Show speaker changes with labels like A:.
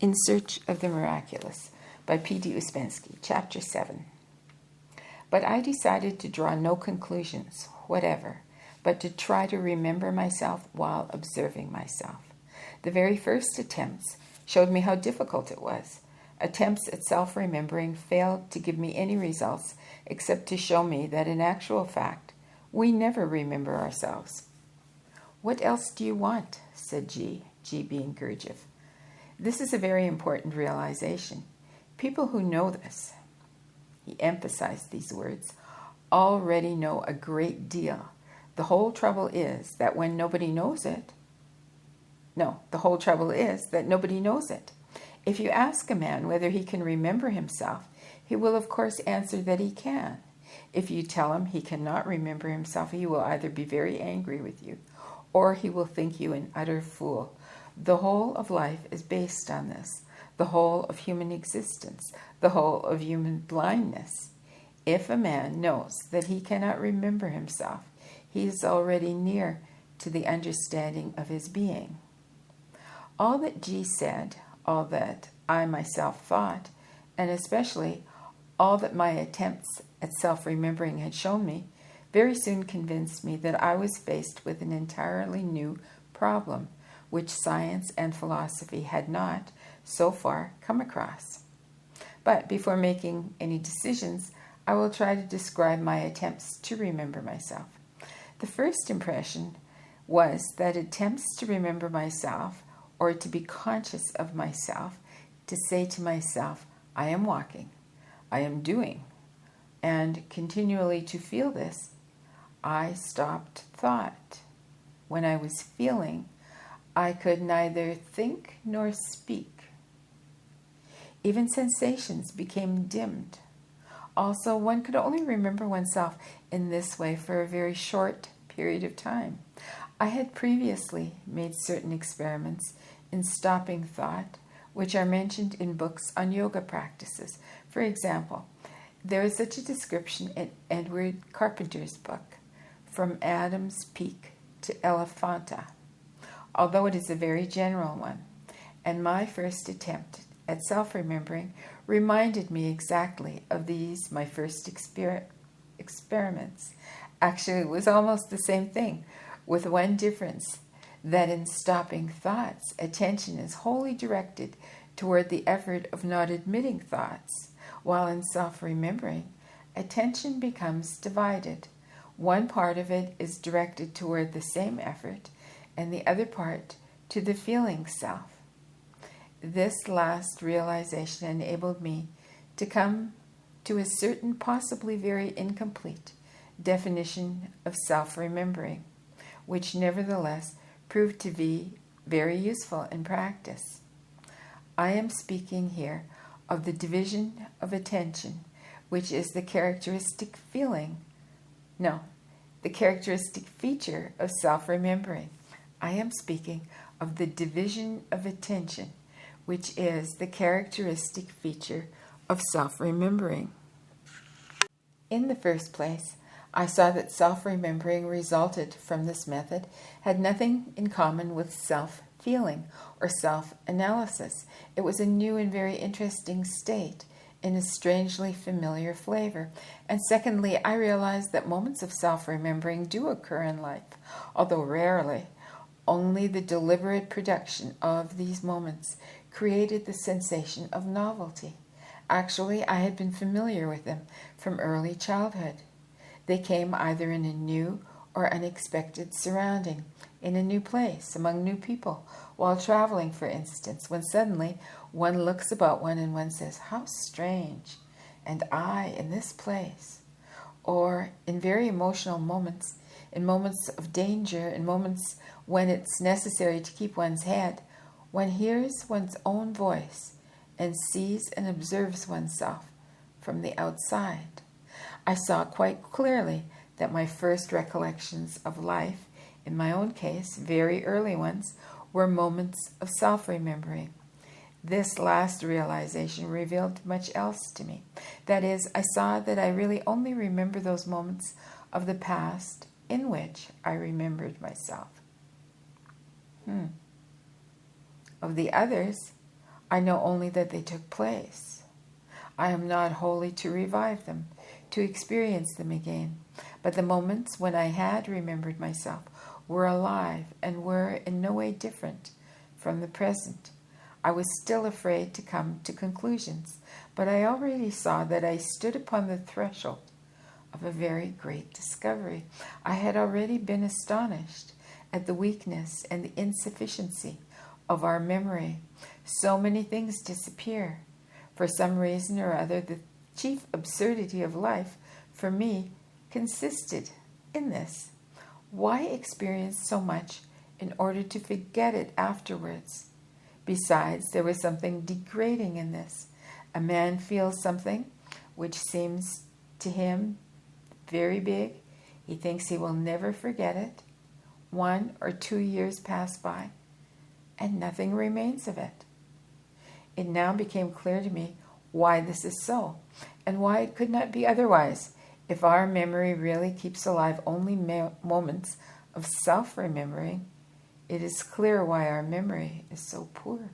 A: In Search of the Miraculous by P.D. Ouspensky, Chapter 7. But I decided to draw no conclusions, whatever, but to try to remember myself while observing myself. The very first attempts showed me how difficult it was. Attempts at self-remembering failed to give me any results except to show me that in actual fact, we never remember ourselves. "What else do you want?" said G being Gurdjieff. This is a very important realization. People who know this, he emphasized these words, already know a great deal. The whole trouble is that nobody knows it. If you ask a man whether he can remember himself, he will of course answer that he can. If you tell him he cannot remember himself, he will either be very angry with you, or he will think you an utter fool. The whole of life is based on this, the whole of human existence, the whole of human blindness. If a man knows that he cannot remember himself, he is already near to the understanding of his being. All that G said, all that I myself thought, and especially all that my attempts at self-remembering had shown me, very soon convinced me that I was faced with an entirely new problem, which science and philosophy had not, so far, come across. But before making any decisions, I will try to describe my attempts to remember myself. The first impression was that attempts to remember myself, or to be conscious of myself, to say to myself, I am walking, I am doing, and continually to feel this, I stopped thought. When I was feeling, I could neither think nor speak. Even sensations became dimmed. Also, one could only remember oneself in this way for a very short period of time. I had previously made certain experiments in stopping thought, which are mentioned in books on yoga practices. For example, there is such a description in Edward Carpenter's book, From Adam's Peak to Elephanta, although it is a very general one, and my first attempt at self-remembering reminded me exactly of these, my first experiments. Actually, it was almost the same thing, with one difference, that in stopping thoughts, attention is wholly directed toward the effort of not admitting thoughts, while in self-remembering, attention becomes divided. One part of it is directed toward the same effort, and the other part to the feeling self. This last realization enabled me to come to a certain, possibly very incomplete, definition of self-remembering, which nevertheless proved to be very useful in practice. I am speaking here of the division of attention, which is the characteristic feature of self-remembering. I am speaking of the division of attention, which is the characteristic feature of self-remembering. In the first place, I saw that self-remembering resulted from this method had nothing in common with self-feeling or self-analysis. It was a new and very interesting state in a strangely familiar flavor. And secondly, I realized that moments of self-remembering do occur in life, although rarely. Only the deliberate production of these moments created the sensation of novelty. Actually, I had been familiar with them from early childhood. They came either in a new or unexpected surrounding, in a new place, among new people, while traveling, for instance, when suddenly one looks about one and one says, how strange, and I in this place. Or in very emotional moments, in moments of danger, in moments when it's necessary to keep one's head, one hears one's own voice and sees and observes oneself from the outside. I saw quite clearly that my first recollections of life, in my own case, very early ones, were moments of self-remembering. This last realization revealed much else to me. That is, I saw that I really only remember those moments of the past in which I remembered myself. Of the others, I know only that they took place. I am not wholly to revive them, to experience them again. But the moments when I had remembered myself were alive and were in no way different from the present. I was still afraid to come to conclusions, but I already saw that I stood upon the threshold of a very great discovery. I had already been astonished at the weakness and the insufficiency of our memory. So many things disappear. For some reason or other, the chief absurdity of life, for me, consisted in this. Why experience so much in order to forget it afterwards? Besides, there was something degrading in this. A man feels something which seems to him very big. He thinks he will never forget it. 1 or 2 years pass by, and nothing remains of it. It now became clear to me why this is so, and why it could not be otherwise. If our memory really keeps alive only moments of self-remembering, it is clear why our memory is so poor.